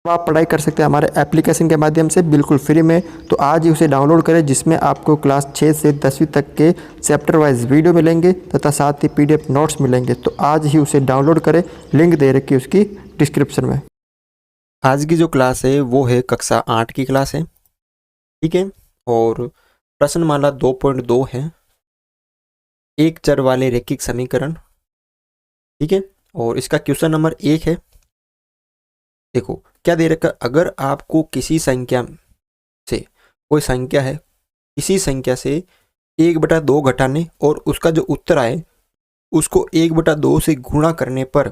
तो आप पढ़ाई कर सकते हैं हमारे एप्लीकेशन के माध्यम से बिल्कुल फ्री में। तो आज ही उसे डाउनलोड करें, जिसमें आपको क्लास 6 से 10वीं तक के चैप्टर वाइज वीडियो मिलेंगे तथा साथ ही पीडीएफ नोट्स मिलेंगे। तो आज ही उसे डाउनलोड करें, लिंक दे रखी है उसकी डिस्क्रिप्शन में। आज की जो क्लास है वो है कक्षा 8 की क्लास है। ठीक है। और प्रश्नमाला 2.2 है, एक चर वाले रैखिक समीकरण। ठीक है। और इसका क्वेश्चन नंबर 1 है। देखो क्या दे रखा, अगर आपको किसी संख्या से, कोई संख्या है, किसी संख्या से 1/2 घटाने और उसका जो उत्तर आए उसको 1/2 से गुणा करने पर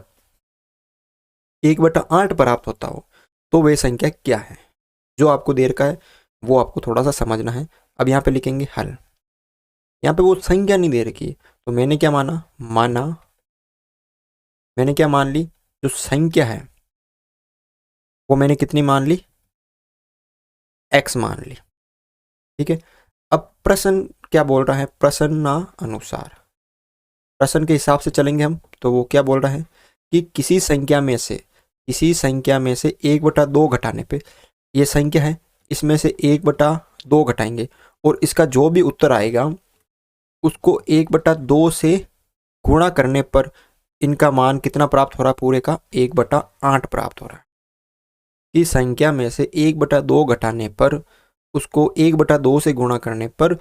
1/8 प्राप्त होता हो, तो वह संख्या क्या है? जो आपको दे रखा है वो आपको थोड़ा सा समझना है। अब यहाँ पे लिखेंगे हल। यहाँ पे वो संख्या नहीं दे रखी है, तो मैंने क्या मैंने क्या मान ली, जो संख्या है वो मैंने कितनी मान ली, x मान ली। ठीक है। अब प्रश्न क्या बोल रहा है, प्रश्न अनुसार, प्रश्न के हिसाब से चलेंगे हम। तो वो क्या बोल रहा है कि किसी संख्या में से 1/2 घटाने पे, ये संख्या है, इसमें से 1/2 घटाएंगे और इसका जो भी उत्तर आएगा उसको 1/2 से गुणा करने पर इनका मान कितना प्राप्त हो रहा है, पूरे का 1/8 प्राप्त हो रहा है। इस संख्या में से 1/2 घटाने पर उसको 1/2 से गुणा करने पर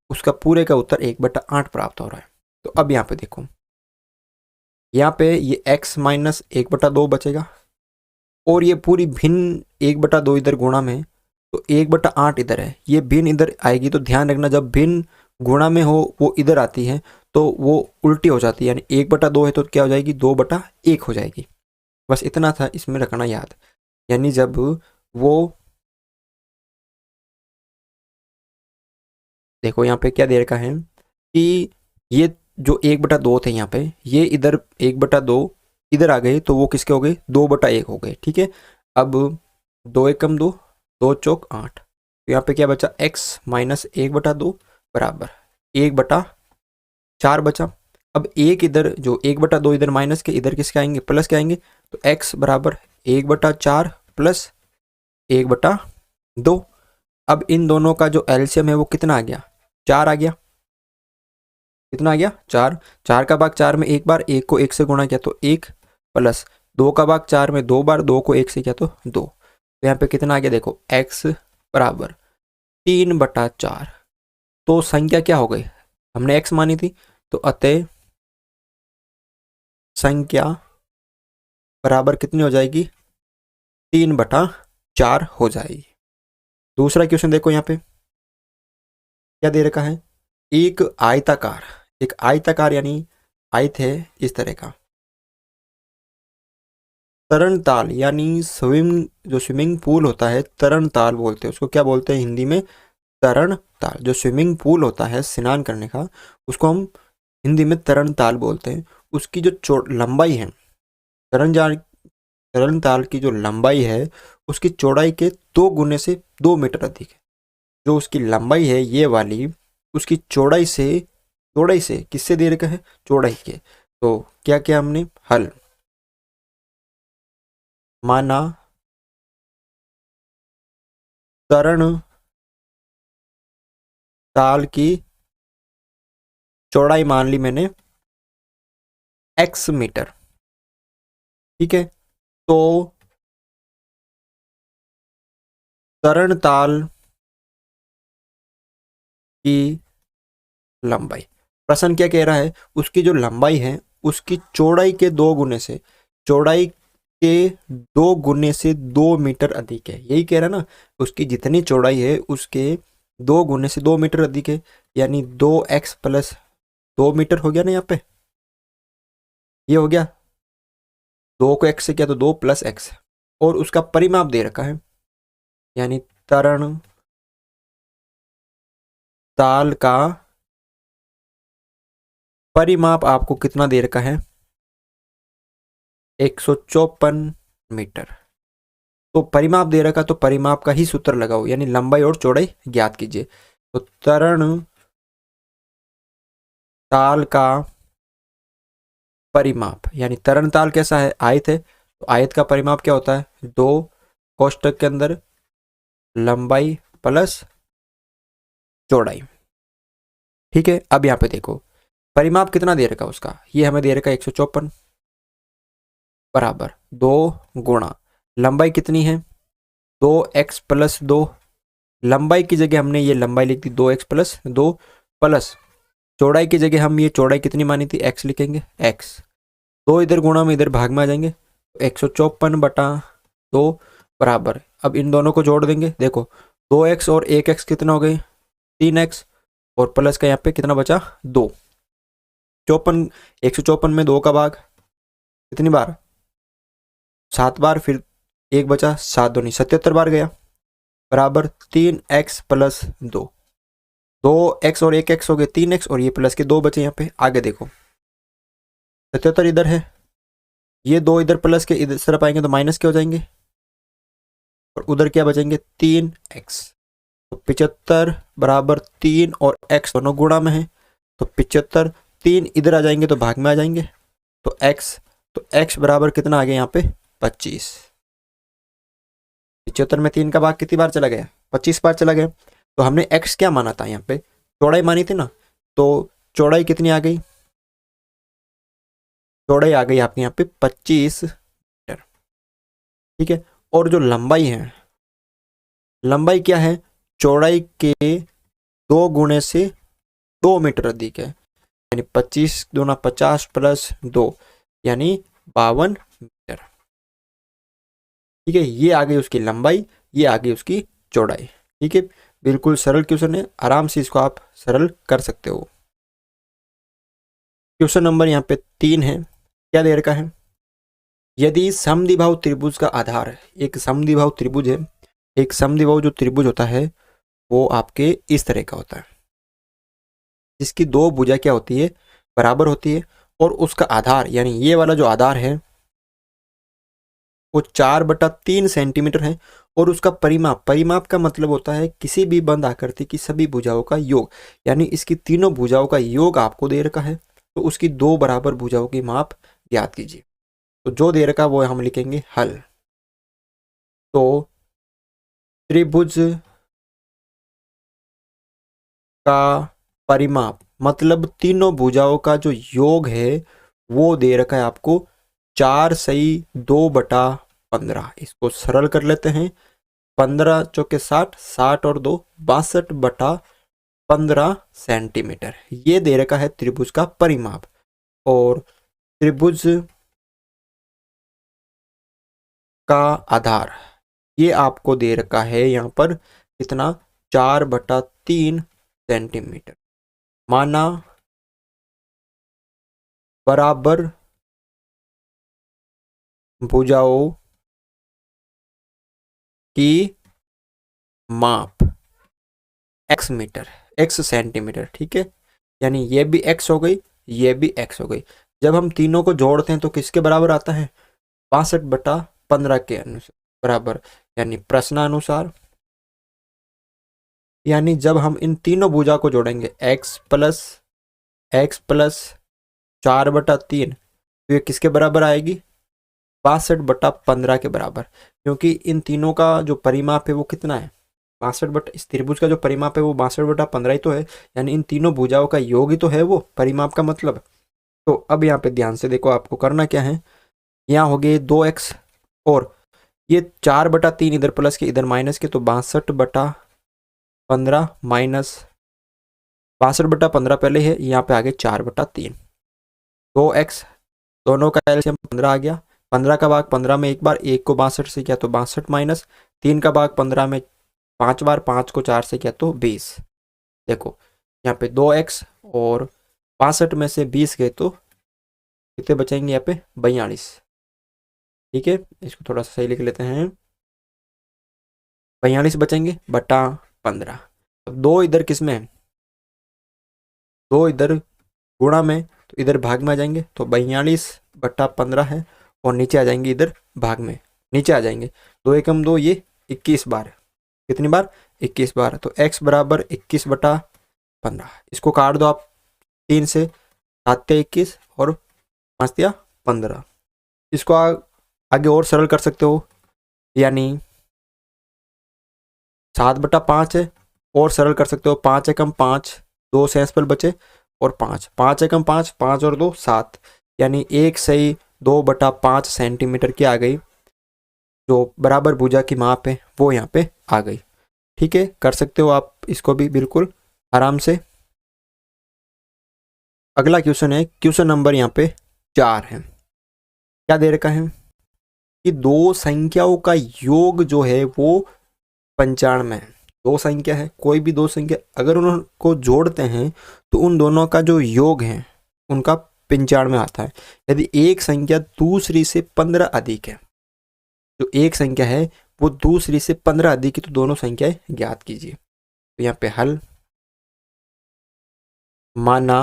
उसका पूरे का उत्तर 1/8 प्राप्त हो रहा है। तो अब यहाँ पे देखो, यहाँ पे ये x माइनस 1/2 बचेगा और ये पूरी भिन्न 1/2 इधर गुणा में है, तो 1/8 इधर है, ये भिन्न इधर आएगी। तो ध्यान रखना, जब भिन्न गुणा में हो वो इधर आती है तो वो उल्टी हो जाती है, यानी 1/2 है तो क्या हो जाएगी, 2/1 हो जाएगी। बस इतना था, इसमें रखना याद। यानी जब वो, देखो यहाँ पे क्या दे रखा है कि ये जो 1/2 थे यहाँ पे, ये इधर 1/2 इधर आ गए तो वो किसके हो गए, 2/1 हो गए। ठीक है। अब 2 एकम 2, 2 चौक 8, तो यहाँ पे क्या बचा, x माइनस 1/2 बराबर 1/4 बचा। अब एक इधर जो 1/2 इधर माइनस के, इधर किसके आएंगे, प्लस के आएंगे। तो x बराबर 1/4 प्लस 1/2। अब इन दोनों का जो एलसीएम है वो कितना आ गया, 4 आ गया। कितना आ गया, 4। 4 का भाग 4 में एक बार, एक को 1 से गुणा किया तो 1, प्लस 2 का भाग 4 में 2 बार, 2 को 1 से किया तो 2। तो यहाँ पे कितना आ गया, देखो x बराबर 3/4। तो संख्या क्या हो गई, हमने x मानी थी, तो अतः संख्या बराबर कितनी हो जाएगी, 3/4 हो जाएगी। दूसरा क्वेश्चन देखो, यहाँ पे क्या दे रखा है, एक आयताकार, यानी आयत है इस तरह का, तरण ताल, यानी स्विमिंग पूल होता है, तरण ताल बोलते हैं उसको। क्या बोलते हैं हिंदी में, तरण ताल। जो स्विमिंग पूल होता है स्नान करने का, उसको हम हिंदी में तरण ताल बोलते हैं। उसकी जो लंबाई है, तरण ताल की जो लंबाई है उसकी चौड़ाई के 2 गुने से 2 मीटर अधिक है। जो उसकी लंबाई है ये वाली, उसकी चौड़ाई से किससे दे रखा है, चौड़ाई के। तो क्या क्या हमने हल माना, तरण ताल की चौड़ाई मान ली मैंने x मीटर। ठीक है। तो तरण ताल की लंबाई, प्रश्न क्या कह रहा है, उसकी जो लंबाई है उसकी चौड़ाई के 2 गुने से, चौड़ाई के 2 गुने से 2 मीटर अधिक है, यही कह रहा है ना। उसकी जितनी चौड़ाई है उसके 2 गुने से 2 मीटर अधिक है, यानी 2x प्लस 2 मीटर हो गया ना। यहाँ पे ये हो गया, 2 को x से किया तो 2 प्लस x, और उसका परिमाप दे रखा है, यानी तरण ताल का परिमाप आपको कितना दे रखा है, 154 मीटर। तो परिमाप दे रखा, तो परिमाप का ही सूत्र लगाओ, यानी लंबाई और चौड़ाई ज्ञात कीजिए। तो तरण ताल का परिमाप, यानी तरण ताल कैसा है, आयत है, तो आयत का परिमाप क्या होता है, 2 कोष्टक के अंदर लंबाई प्लस चौड़ाई। ठीक है, अब यहाँ पे देखो परिमाप कितना दे रखा उसका, ये हमें दे रखा 154 बराबर 2 गुणा लंबाई कितनी है 2x प्लस 2, लंबाई की जगह हमने ये लंबाई लिख दी 2x प्लस 2 प्लस चौड़ाई की जगह हम ये चौड़ाई कितनी मानी थी x लिखेंगे x, 2 इधर गुणा में इधर भाग में आ जाएंगे 154 बटा 2 बराबर, अब इन दोनों को जोड़ देंगे, देखो 2x और 1x कितना हो गए 3x और प्लस का यहाँ पे कितना बचा 2, 154 में 2 का भाग कितनी बार 7 बार, फिर 1 बचा 7 दूनी 77 बार गया बराबर 3x प्लस 2, 2x और 1x हो गए 3x और ये प्लस के 2 बचे यहाँ पे। आगे देखो 77 इधर है, ये 2 इधर प्लस के इधर तरफ आएंगे तो माइनस के हो जाएंगे और उधर क्या बचेंगे 3x, तो 75 बराबर 3 और x दोनों गुणा में है तो 75, 3 इधर आ जाएंगे तो भाग में आ जाएंगे तो x बराबर कितना आ गया यहाँ पे 25। 75 में 3 का भाग कितनी बार चला गया 25 बार चला गया, तो हमने x क्या माना था यहाँ पे चौड़ाई मानी थी ना, तो चौड़ाई कितनी आ गई, चौड़ाई आ गई आपके यहाँ पे 25 मीटर। ठीक है, और जो लंबाई है, लंबाई क्या है चौड़ाई के 2 गुणे से 2 मीटर अधिक है, यानी 25 दूना 50 प्लस 2 यानी 52 मीटर। ठीक है, ये आ गई उसकी लंबाई, ये आ गई उसकी चौड़ाई। ठीक है, बिल्कुल सरल क्वेश्चन है, आराम से इसको आप सरल कर सकते हो। क्वेश्चन नंबर यहाँ पे 3 है, क्या दे रखा है, यदि समद्विबाहु त्रिभुज का आधार है, एक समद्विबाहु त्रिभुज है, एक समद्विबाहु जो त्रिभुज होता है वो आपके इस तरह का होता है जिसकी 2 भुजा क्या होती है बराबर होती है और उसका आधार यानी ये वाला जो आधार है वो 4/3 सेंटीमीटर है और उसका परिमाप, परिमाप का मतलब होता है किसी भी बंद आकृति की सभी भुजाओं का योग, यानी इसकी तीनों भुजाओं का योग आपको दे रखा है तो उसकी 2 बराबर भुजाओं की माप ज्ञात कीजिए। तो जो दे रखा वो हम लिखेंगे हल। तो त्रिभुज का परिमाप मतलब तीनों भुजाओं का जो योग है वो दे रखा है आपको 4/2/15। इसको सरल कर लेते हैं, 15 चौके 60, 60 और 2 62/15 सेंटीमीटर, ये दे रखा है त्रिभुज का परिमाप। और त्रिभुज का आधार ये आपको दे रखा है यहाँ पर कितना 4/3 सेंटीमीटर, माना बराबर भुजाओं की माप x मीटर, x सेंटीमीटर। ठीक है, यानी ये भी x हो गई, ये भी x हो गई। जब हम तीनों को जोड़ते हैं तो किसके बराबर आता है 62/15 के अनुसार बराबर, यानी प्रश्नानुसार, यानी जब हम इन तीनों भुजा को जोड़ेंगे x प्लस 4/3 तो ये किसके बराबर आएगी 62/15 के बराबर, क्योंकि इन तीनों का जो परिमाप है वो कितना है 62 इस त्रिभुज का जो परिमाप है वो 62/15 ही तो है, यानी इन तीनों भुजाओं का योग ही तो है वो परिमाप का मतलब। तो अब यहाँ पे ध्यान से देखो आपको करना क्या है, यहाँ हो गए 2x और ये 4/3 इधर प्लस के इधर माइनस के, तो 62/15 माइनस 62/15 पहले है, यहाँ पे आगे 4/3, 2x दोनों का एलसीएम 15 आ गया, 15 का भाग 15 में एक बार, 1 को 62 से किया तो 62 माइनस 3 का भाग 15 में 5 बार, 5 को 4 से किया तो 20। देखो यहाँ पे 2x और 62 में से 20 गए तो कितने बचेंगे यहाँ पे 42। ठीक है, इसको थोड़ा सा सही लिख लेते हैं, 42 बचेंगे बटा 15। अब 2 इधर किस में है 2 इधर गुणा में तो इधर भाग में आ जाएंगे, तो 42/15 है और नीचे आ जाएंगे इधर भाग में, नीचे आ जाएंगे 2 एकम 2, ये 21 बार, कितनी बार 21 बार, तो x बराबर 21/15। इसको काट दो आप 3 से, 7 21 और 5 15। इसको आगे और सरल कर सकते हो, यानी 7/5 है, और सरल कर सकते हो 5 एकम 5, 2 सेंसिबल बचे और 5, 5 एकम 5, 5 और 2 7, यानी 1 सही 2/5 सेंटीमीटर की आ गई, जो बराबर भुजा की माप है वो यहाँ पे आ गई। ठीक है, कर सकते हो आप इसको भी बिल्कुल आराम से। अगला क्वेश्चन है, क्वेश्चन नंबर यहाँ पे 4 है। क्या दे रखा है कि दो संख्याओं का योग जो है वो 95 है। दो संख्या है, कोई भी दो संख्या अगर उनको जोड़ते हैं तो उन दोनों का जो योग है उनका 95 आता है। यदि एक संख्या दूसरी से 15 अधिक है, जो एक संख्या है वो दूसरी से 15 अधिक है, तो दोनों संख्याएं ज्ञात कीजिए। तो यहाँ पे हल, माना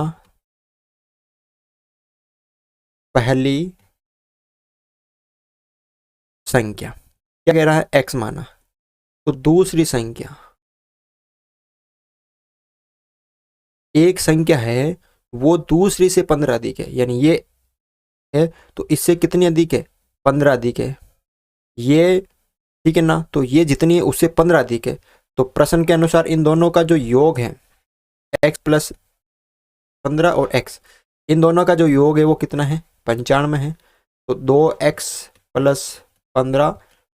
पहली संख्या, क्या कह रहा है, x माना, तो दूसरी संख्या, एक संख्या है वो दूसरी से 15 अधिक है, यानी ये है तो इससे कितनी अधिक है, 15 अधिक है, ये ठीक है ना, तो ये जितनी है उससे 15 अधिक है। तो प्रश्न के अनुसार इन दोनों का जो योग है x प्लस 15 और x, इन दोनों का जो योग है वो कितना है, 95 है। तो 2x प्लस 15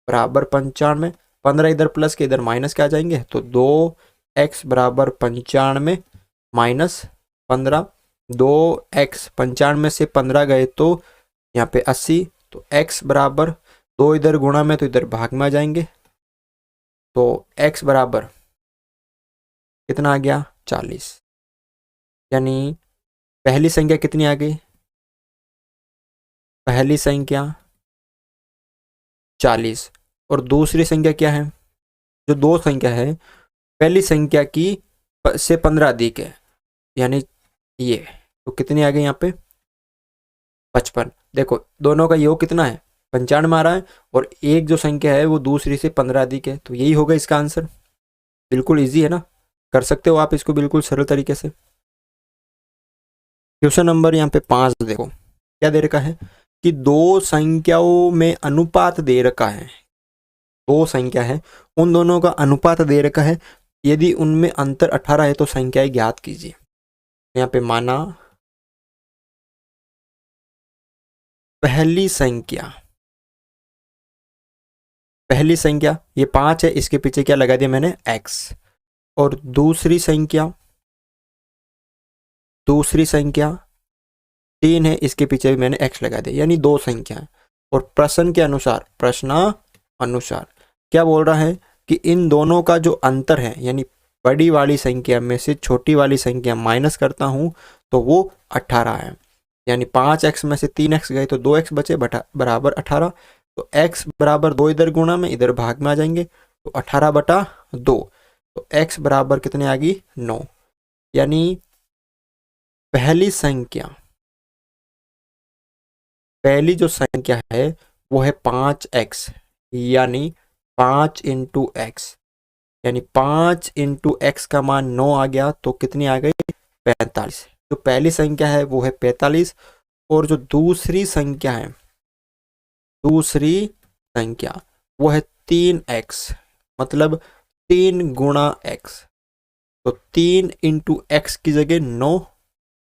बराबर 95, 15 इधर प्लस के इधर माइनस के आ जाएंगे, तो 2x बराबर 95 माइनस 15, 2x 95 से 15 गए तो यहाँ पे 80, तो x बराबर 2 इधर गुणा में तो इधर भाग में आ जाएंगे, तो x बराबर कितना आ गया, 40। यानी पहली संख्या कितनी आ गई, पहली संख्या 40 और दूसरी संख्या क्या है, जो दो संख्या है पहली संख्या की से 15 अधिक है, यानी ये, तो कितनी आ गई यहाँ पे 55। देखो दोनों का योग कितना है, 95 आ रहा है, और एक जो संख्या है वो दूसरी से 15 अधिक है, तो यही होगा इसका आंसर। बिल्कुल इजी है ना, कर सकते हो आप इसको बिल्कुल सरल तरीके से। क्वेश्चन नंबर यहाँ पे 5 देखो, क्या दे रखा है कि दो संख्याओं में अनुपात दे रखा है, दो संख्या है उन दोनों का अनुपात दे रखा है, यदि उनमें अंतर 18 है तो संख्याएं ज्ञात कीजिए। यहाँ पे माना पहली संख्या, पहली संख्या ये 5 है, इसके पीछे क्या लगा दिया मैंने, x, और दूसरी संख्या 3 है, इसके पीछे भी मैंने x लगा दिया, यानी दो संख्या है। और प्रश्न के अनुसार, प्रश्न अनुसार क्या बोल रहा है कि इन दोनों का जो अंतर है, यानी बड़ी वाली संख्या में से छोटी वाली संख्या माइनस करता हूं तो वो 18 है, यानी 5x में से 3x गए तो 2x बचे बराबर 18, तो x बराबर 2 इधर गुणा में इधर भाग में आ जाएंगे, तो 18/2, तो x बराबर कितने आ गई, 9। यानी पहली संख्या, पहली जो संख्या है वो है 5x, यानी 5 इंटू एक्स, यानी 5 इंटू एक्स का मान 9 आ गया, तो कितनी आ गई 45। जो पहली संख्या है वो है 45, और जो दूसरी संख्या है, दूसरी संख्या वो है 3x, मतलब 3 गुणा x, तो 3 इंटू एक्स की जगह 9,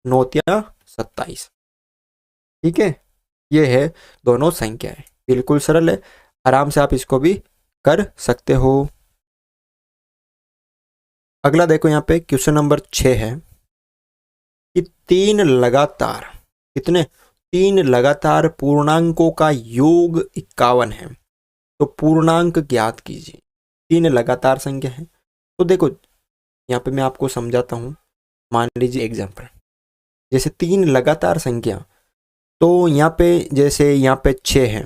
9 या 27। ठीक है, ये है दोनों संख्याएं, बिल्कुल सरल है, आराम से आप इसको भी कर सकते हो। अगला देखो यहाँ पे क्वेश्चन नंबर 6 है कि 3 लगातार, कितने, 3 लगातार पूर्णांकों का योग 51 है, तो पूर्णांक ज्ञात कीजिए। 3 लगातार संख्या है, तो देखो यहाँ पे मैं आपको समझाता हूँ। मान लीजिए एग्जाम्पल, जैसे 3 लगातार संख्या, तो यहाँ पे जैसे यहाँ पे 6 है,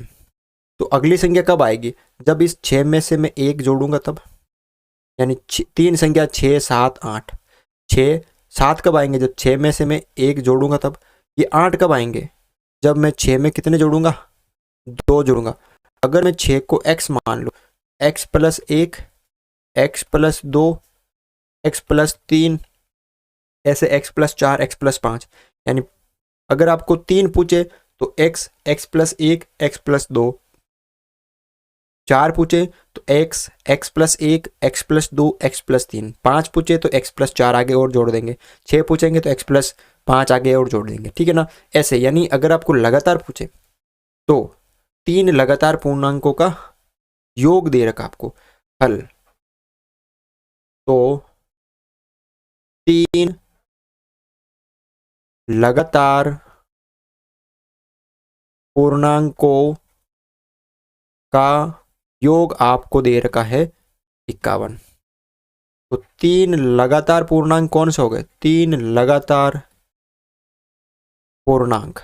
तो अगली संख्या कब आएगी, जब इस 6 में से मैं 1 जोड़ूंगा तब, यानी 3 संख्या 6 7 8, 6 7 कब आएंगे, जब 6 में से मैं 1 जोड़ूंगा तब। ये 8 कब आएंगे, जब मैं 6 में कितने जोड़ूंगा, 2 जोड़ूंगा। अगर मैं 6 को x मान लूँ, x plus 1, x plus 2, x plus 3, ऐसे x प्लस 4, x प्लस 5, यानी अगर आपको 3 पूछे तो x, x plus 1, x plus 2, 4 पूछे तो x, x plus 1, x plus 2, x plus 3। 5 पूछे तो x प्लस 4 आगे और जोड़ देंगे। 6 पूछेंगे तो x प्लस 5 आगे और जोड़ देंगे, ठीक है ना। ऐसे यानी अगर आपको लगातार पूछे तो 3 लगातार पूर्णांकों का योग दे रखा आपको हल, तो 3 लगातार पूर्णांकों का योग आपको दे रखा है 51। तो 3 लगातार पूर्णांक कौन से हो गए? 3 लगातार पूर्णांक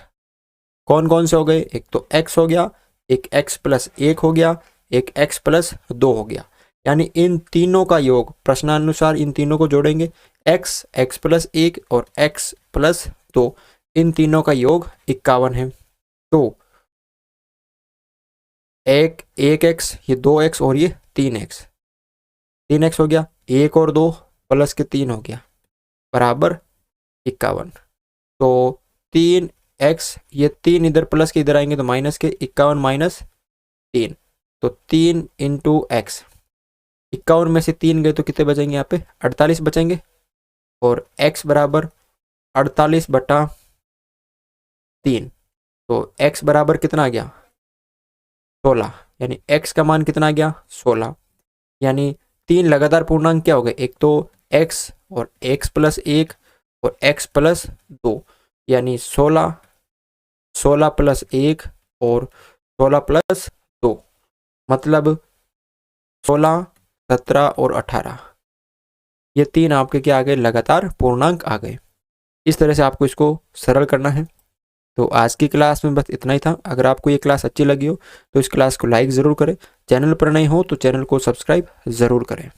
कौन कौन से हो गए? एक तो x हो गया, एक x प्लस 1 हो गया, एक x प्लस 2 हो गया। यानी इन तीनों का योग प्रश्नानुसार इन तीनों को जोड़ेंगे, x, x प्लस 1 और x प्लस 2, इन तीनों का योग 51 है। तो एक 1x, ये 2x और ये 3x, 3x हो गया, 1 और 2 प्लस के 3 हो गया बराबर 51। तो 3x, ये 3 इधर प्लस के इधर आएंगे तो माइनस के, 51 माइनस 3, तो 3 इंटू एक्स। 51 में से 3 गए तो कितने बचेंगे? यहाँ पे 48 बचेंगे, और x बराबर 48 बटा 3, तो x बराबर कितना आ गया? 16। यानी x का मान कितना आ गया? 16। यानी 3 लगातार पूर्णांक क्या हो गए? एक तो x और x प्लस 1 और x प्लस 2, यानी 16, 16 प्लस 1 और 16 प्लस 2, मतलब 16, 17 और 18, ये 3 आपके क्या आ गए? लगातार पूर्णांक आ गए। इस तरह से आपको इसको सरल करना है। तो आज की क्लास में बस इतना ही था। अगर आपको ये क्लास अच्छी लगी हो तो इस क्लास को लाइक ज़रूर करें, चैनल पर नए हो तो चैनल को सब्सक्राइब ज़रूर करें।